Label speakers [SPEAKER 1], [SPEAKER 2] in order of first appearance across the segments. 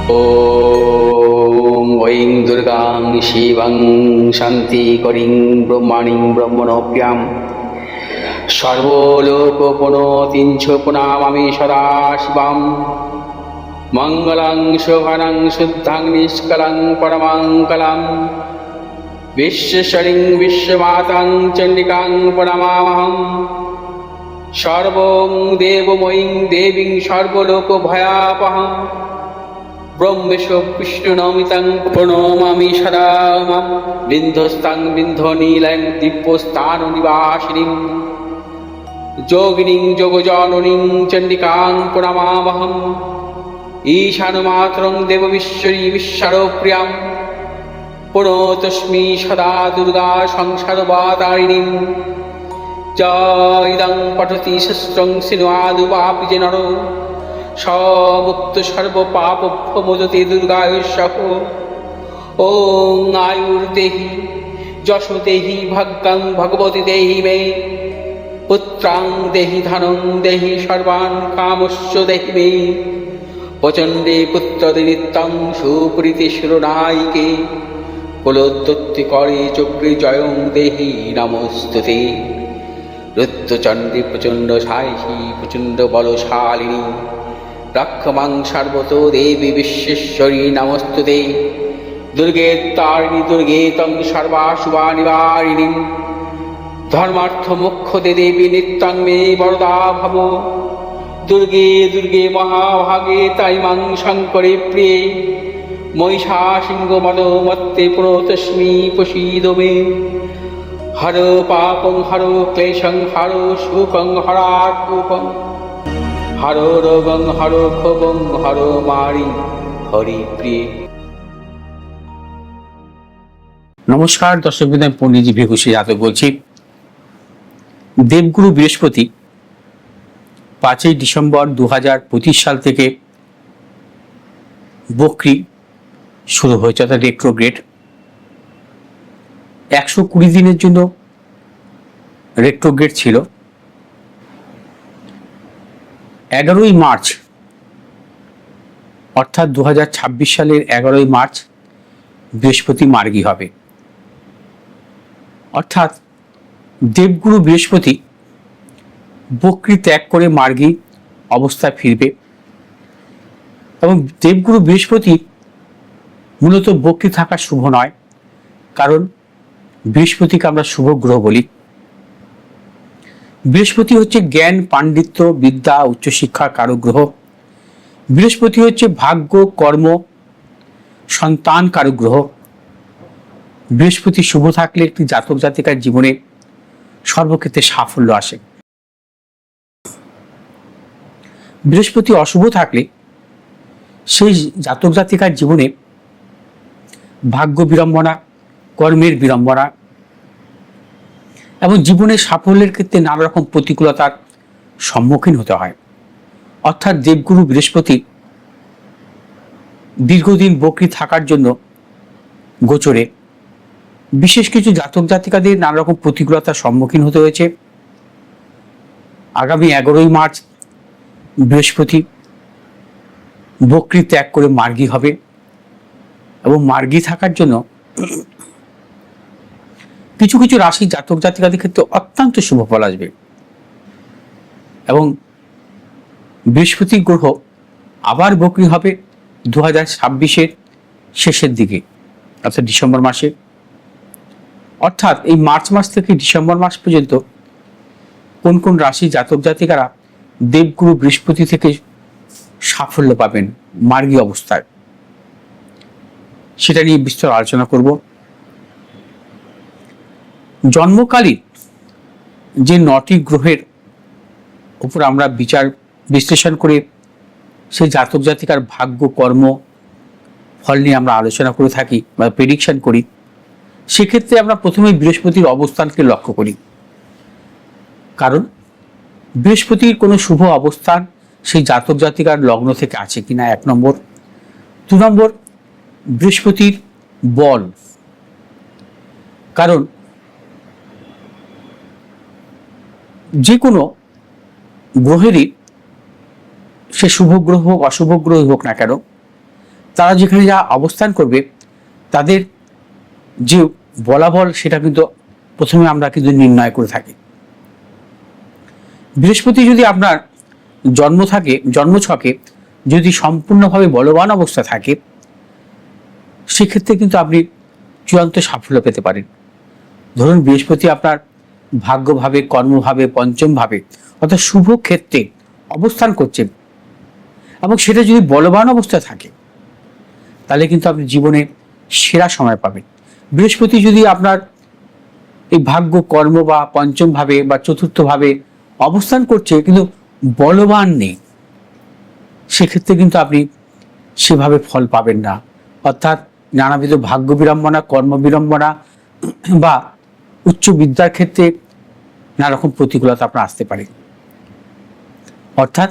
[SPEAKER 1] ॐ ऐं दुर्गां शिवं शान्तिकरीं ब्रह्माणीं ब्रह्मणोऽप्यां सर्वलोकपुनोतिं च पुनामामि सदा शिवां मङ्गलं शोभनं शुद्धं निष्कलं परमङ्गलं विश्वेश्वरीं विश्वमातां चण्डिकां प्रणमामहम् सर्वं देवमयीं देवीं सर्वलोकभयापहम् ब्रह्मेशो विष्णुनमितं प्रणमामि सदा मां बिन्धस्तां बिन्धनीलं दिव्यस्थाननिवासिनीं योगिनीं योगजननीं चण्डिकां प्रणमामहम् ईशानमात्रं देवविश्वरी विश्वप्रियां प्रणतोऽस्मि सदा दुर्गा संसारवातारिणीं इदं पठति शस्त्रं सिन्वादुवापि नरो मुक्त सर्वपापभ्यमोचते दुर्गायुष्यः। ॐ आयुर्देहि यशो देहि भाग्यं भगवती देहि मे पुत्रां देहि धनं देहि सर्वान् कामस्य देहि मे प्रचण्डे पुत्रदे नित्यं सुप्रीति शिरोनायिके कुलोत्पत्तिकरे चक्रे जयं देहि नमोस्तुते। रुद्रचण्डे प्रचण्ड सायिषी प्रचण्ड बलशालिनी रक्षमां सर्वतो देवी विश्वेश्वरी नमोस्तुते। दुर्गे तारिणी दुर्गे तं सर्वाशुभानिवारिणीं धर्मार्थमोक्षदे देवी नित्यं मे वरदा भव। दुर्गे दुर्गे महाभागे ताइमां शङ्करे प्रिये महिषासिंहमदोमत्ते प्रणतोऽस्मि प्रसीद मे। हरो पापं हरो क्लेशं हरो शोकं हरात्मकं हरो रोगं हरो क्षोभं हरो मारि हरिप्रिये।
[SPEAKER 2] নমস্কার দর্শক বৃন্দ, আমি পণ্ডিতজি ভিঘুষী যাদব বলছি। দেবগুরু বৃহস্পতি 5ই ডিসেম্বর 2025 সাল থেকে বক্রি শুরু হয়েছে, অর্থাৎ রেট্রোগ্রেড। 120 দিনের জন্য রেট্রোগ্রেড ছিল। 11ই মার্চ অর্থাৎ 2026 সালের 11ই মার্চ বৃহস্পতি মার্গী হবে, অর্থাৎ দেবগুরু বৃহস্পতি বক্রি ত্যাগ করে মার্গী অবস্থায় ফিরবে। এবং দেবগুরু বৃহস্পতি মূলত বক্রি থাকা শুভ নয়, কারণ বৃহস্পতিকে আমরা শুভ গ্রহ বলি। বৃহস্পতি হচ্ছে জ্ঞান, পাণ্ডিত্য, বিদ্যা, উচ্চশিক্ষার কারক গ্রহ। বৃহস্পতি হচ্ছে ভাগ্য, কর্ম, সন্তান কারক গ্রহ। বৃহস্পতি শুভ থাকলে একটি জাতক জাতিকার জীবনে সর্বক্ষেত্রে সাফল্য আসে। বৃহস্পতি অশুভ থাকলে সেই জাতক জাতিকার জীবনে ভাগ্য বিড়ম্বনা, কর্মের বিড়ম্বনা এবং জীবনের সাফল্যের ক্ষেত্রে নানা রকম প্রতিকূলতার সম্মুখীন হতে হয়। অর্থাৎ দেবগুরু বৃহস্পতি দীর্ঘদিন বক্রি থাকার জন্য গোচরে বিশেষ কিছু জাতক জাতিকাদের নানা রকম প্রতিকূলতার সম্মুখীন হতে হয়েছে। আগামী 11ই মার্চ বৃহস্পতি বক্রি ত্যাগ করে মার্গী হবে এবং মার্গী থাকার জন্য কিছু কিছু রাশি জাতক জাতিকাদের ক্ষেত্রে অত্যন্ত শুভ ফল আসবে। এবং বৃহস্পতি গ্রহ আবার বক্রি হবে 2026-এর শেষের দিকে, অর্থাৎ ডিসেম্বর মাসে। অর্থাৎ এই মার্চ মাস থেকে ডিসেম্বর মাস পর্যন্ত কোন কোন রাশি জাতক জাতিকারা দেবগুরু বৃহস্পতি থেকে সাফল্য পাবেন মার্গী অবস্থায়, সেটা নিয়ে বিস্তর আলোচনা করব। জন্মকালীন যে 9টি গ্রহের উপর আমরা বিচার বিশ্লেষণ করে সেই জাতক জাতিকার ভাগ্য, কর্ম, ফল নিয়ে আমরা আলোচনা করে থাকি বা প্রেডিকশন করি, সেক্ষেত্রে আমরা প্রথমে বৃহস্পতির অবস্থানকে লক্ষ্য করি। কারণ বৃহস্পতির কোনো শুভ অবস্থান সেই জাতক জাতিকার লগ্ন থেকে আছে কিনা, 1 নম্বর। 2 নম্বর, বৃহস্পতির বল। কারণ যে কোনো গ্রহেরই, সে শুভ গ্রহ হোক অশুভ গ্রহ হোক না কেন, তারা যেখানে যা অবস্থান করবে তাদের যে বলাবল সেটা কিন্তু প্রথমে আমরা কিন্তু নির্ণয় করে থাকি। বৃহস্পতি যদি আপনার জন্মছকে যদি সম্পূর্ণভাবে বলবান অবস্থা থাকে, সেক্ষেত্রে কিন্তু আপনি চূড়ান্ত সাফল্য পেতে পারেন। ধরুন বৃহস্পতি আপনার ভাগ্যভাবে, কর্মভাবে, পঞ্চম ভাবে অর্থাৎ শুভ ক্ষেত্রে অবস্থান করছেন এবং সেটা যদি বলবান অবস্থায় থাকে, তাহলে কিন্তু আপনি জীবনে সেরা সময় পাবেন। বৃহস্পতি যদি আপনার এই ভাগ্য, কর্ম বা পঞ্চম ভাবে বা চতুর্থ ভাবে অবস্থান করছে কিন্তু বলবান নেই, সেক্ষেত্রে কিন্তু আপনি সেভাবে ফল পাবেন না। অর্থাৎ নানাবিধ ভাগ্য বিড়ম্বনা, কর্ম বিড়ম্বনা বা উচ্চ বিদ্যার ক্ষেত্রে নানা রকম প্রতিকূলতা আপনার আসতে পারে। অর্থাৎ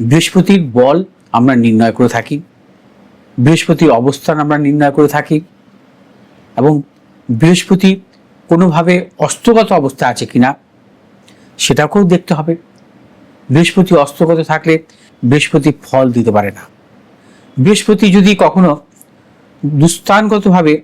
[SPEAKER 2] বৃহস্পতির বল আমরা নির্ণয় করে থাকি, বৃহস্পতির অবস্থান আমরা নির্ণয় করে থাকি এবং বৃহস্পতি কোনোভাবে অস্তগত অবস্থায় আছে কিনা সেটাকেও দেখতে হবে। বৃহস্পতি অস্তগত থাকলে বৃহস্পতি ফল দিতে পারে না। বৃহস্পতি যদি কখনো দুস্থানগতভাবে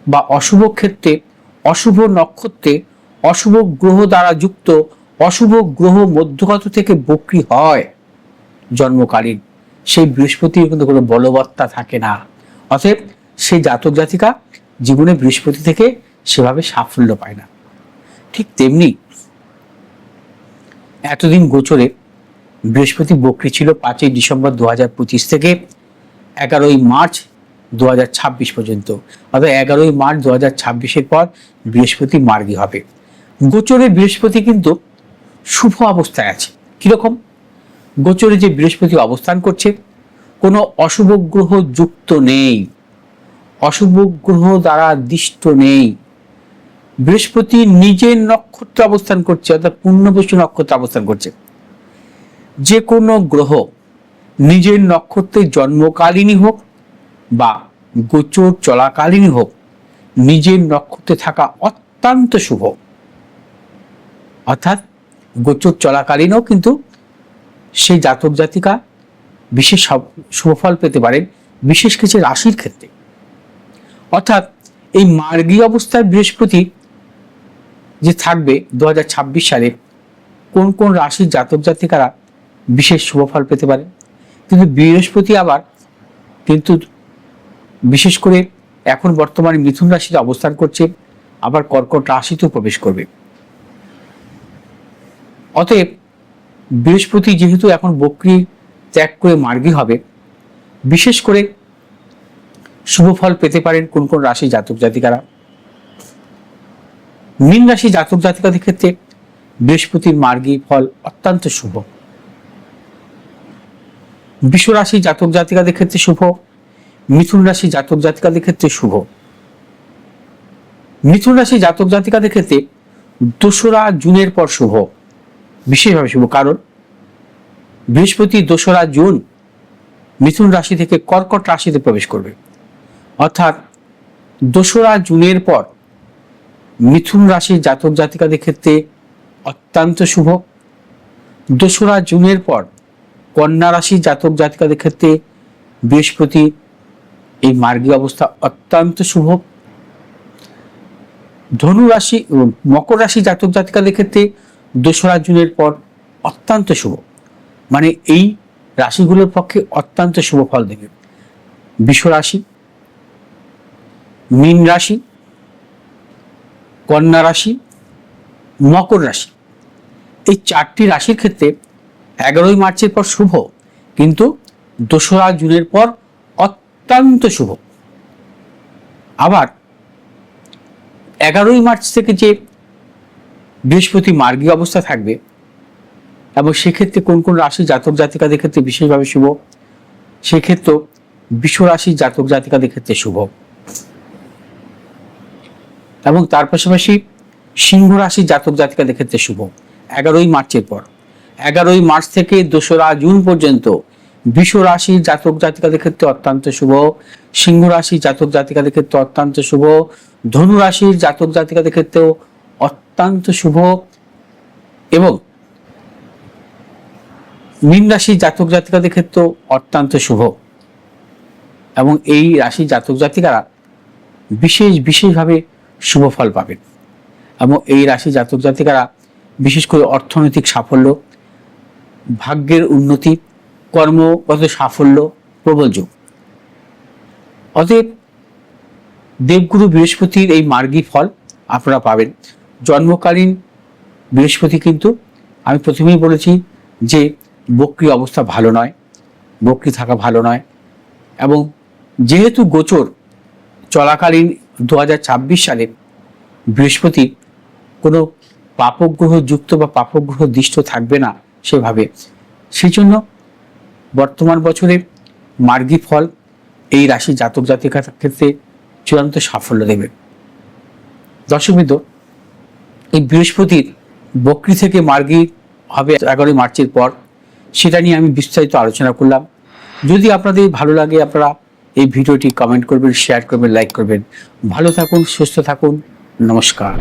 [SPEAKER 2] বা অশুভ ক্ষেত্রে, অশুভ নক্ষত্রে, অশুভ গ্রহ দ্বারা যুক্ত, অশুভ গ্রহ মধ্যগত থেকে বক্রী হয় জন্মকালীন, সেই বৃহস্পতির কিন্তু কোনো বলবত্তা থাকে না। অতএব সেই জাতক জাতিকা জীবনে বৃহস্পতি থেকে সেভাবে সাফল্য পায় না। ঠিক তেমনি এতদিন গোচরে বৃহস্পতি বক্রী ছিল 5ই ডিসেম্বর 2025 থেকে 11ই মার্চ 2026 পর্যন্ত। অর্থাৎ 11ই মার্চ 2026-এর পর বৃহস্পতি মার্গী হবে। গোচরে বৃহস্পতি কিন্তু শুভ অবস্থায় আছে। কিরকম? গোচরে যে বৃহস্পতি অবস্থান করছে, কোনো অশুভ গ্রহ যুক্ত নেই, অশুভ গ্রহ দ্বারা দিষ্ট নেই। বৃহস্পতি নিজের নক্ষত্রে অবস্থান করছে, অর্থাৎ পূর্ণবসু নক্ষত্রে অবস্থান করছে। যে কোনো গ্রহ নিজের নক্ষত্রে জন্মকালীনই হোক বা গোচর চলাকালীনই হোক, নিজের নক্ষত্রে থাকা অত্যন্ত শুভ। অর্থাৎ গোচর চলাকালীনও কিন্তু সেই জাতক জাতিকা বিশেষ শুভফল পেতে পারেন, বিশেষ কিছু রাশির ক্ষেত্রে। অর্থাৎ এই মার্গী অবস্থায় বৃহস্পতি যে থাকবে 2026 সালে, কোন কোন রাশির জাতক জাতিকারা বিশেষ শুভফল পেতে পারে। কিন্তু বৃহস্পতি আবার কিন্তু বিশেষ করে এখন বর্তমানে মিথুন রাশিতে অবস্থান করছে, আবার কর্কট রাশিতেও প্রবেশ করবে। অতএব বৃহস্পতি যেহেতু এখন বক্রী ত্যাগ করে মার্গী হবে, বিশেষ করে শুভ ফল পেতে পারেন কোন কোন রাশি জাতক জাতিকারা। মীন রাশি জাতক জাতিকাদের ক্ষেত্রে বৃহস্পতির মার্গী ফল অত্যন্ত শুভ। বৃষ রাশি জাতক জাতিকাদের ক্ষেত্রে শুভ, মিথুন রাশি জাতক জাতিকাদের ক্ষেত্রে শুভ। মিথুন রাশি জাতক জাতিকাদের ক্ষেত্রে 2রা জুনের পর শুভ, বিশেষভাবে শুভ। কারণ বৃহস্পতি 2রা জুন মিথুন রাশি থেকে কর্কট রাশিতে প্রবেশ করবে। অর্থাৎ 2রা জুনের পর মিথুন রাশির জাতক জাতিকাদের ক্ষেত্রে অত্যন্ত শুভ। 2রা জুনের পর কন্যা রাশির জাতক জাতিকাদের ক্ষেত্রে বৃহস্পতি এই মার্গী অবস্থা অত্যন্ত শুভ। ধনু রাশি এবং মকর রাশি জাতক জাতিকাদের ক্ষেত্রে 2রা জুনের পর অত্যন্ত শুভ। মানে এই রাশিগুলোর পক্ষে অত্যন্ত শুভ ফল দেবে। বৃষ রাশি, মীন রাশি, কন্যা রাশি, মকর রাশি, এই 4টি রাশির ক্ষেত্রে 11ই মার্চের পর শুভ, কিন্তু 2রা জুনের পর অত্যন্ত শুভ। আবার 11ই মার্চ থেকে যে বৃহস্পতি মার্গী অবস্থা থাকবে এবং সেক্ষেত্রে কোন কোন রাশি জাতক জাতিকাদের ক্ষেত্রে বিশেষভাবে শুভ, সেক্ষেত্রে বৃষ রাশি জাতক জাতিকাদের ক্ষেত্রে শুভ। এবং তার পাশাপাশি সিংহ রাশি জাতক জাতিকাদের ক্ষেত্রে শুভ 11ই মার্চের পর। 11ই মার্চ থেকে 2রা জুন পর্যন্ত বৃষ রাশির জাতক জাতিকাদের ক্ষেত্রে অত্যন্ত শুভ, সিংহ রাশি জাতক জাতিকাদের ক্ষেত্রে অত্যন্ত শুভ, ধনু রাশির জাতক জাতিকাদের ক্ষেত্রেও অত্যন্ত শুভ এবং মীন রাশির জাতক জাতিকাদের ক্ষেত্রেও অত্যন্ত শুভ। এবং এই রাশি জাতক জাতিকারা বিশেষভাবে শুভ ফল পাবেন। এবং এই রাশি জাতক জাতিকারা বিশেষ করে অর্থনৈতিক সাফল্য, ভাগ্যের উন্নতি, কর্মগত সাফল্য প্রবল যোগ। অতএব দেবগুরু বৃহস্পতির এই মার্গী ফল আপনারা পাবেন। জন্মকালীন বৃহস্পতি কিন্তু আমি প্রথমেই বলেছি যে বক্রী অবস্থা ভালো নয়, বক্রী থাকা ভালো নয়। এবং যেহেতু গোচর চলাকালীন 2026 সালে বৃহস্পতি কোনো পাপগ্রহ যুক্ত বা পাপগ্রহ দৃষ্ট থাকবে না সেভাবে, সেই জন্য বর্তমান বছরে মার্গী ফল এই রাশি জাতক জাতিকার ক্ষেত্রে চূড়ান্ত সাফল্য দেবে। দর্শকবৃন্দ, এই বৃহস্পতির বক্রী থেকে মার্গী হবে 11 মার্চের পর, সেটা নিয়ে আমি বিস্তারিত আলোচনা করলাম। যদি আপনাদের ভালো লাগে আপনারা এই ভিডিওটি কমেন্ট করবেন, শেয়ার করবেন, লাইক করবেন। ভালো থাকুন, সুস্থ থাকুন, নমস্কার।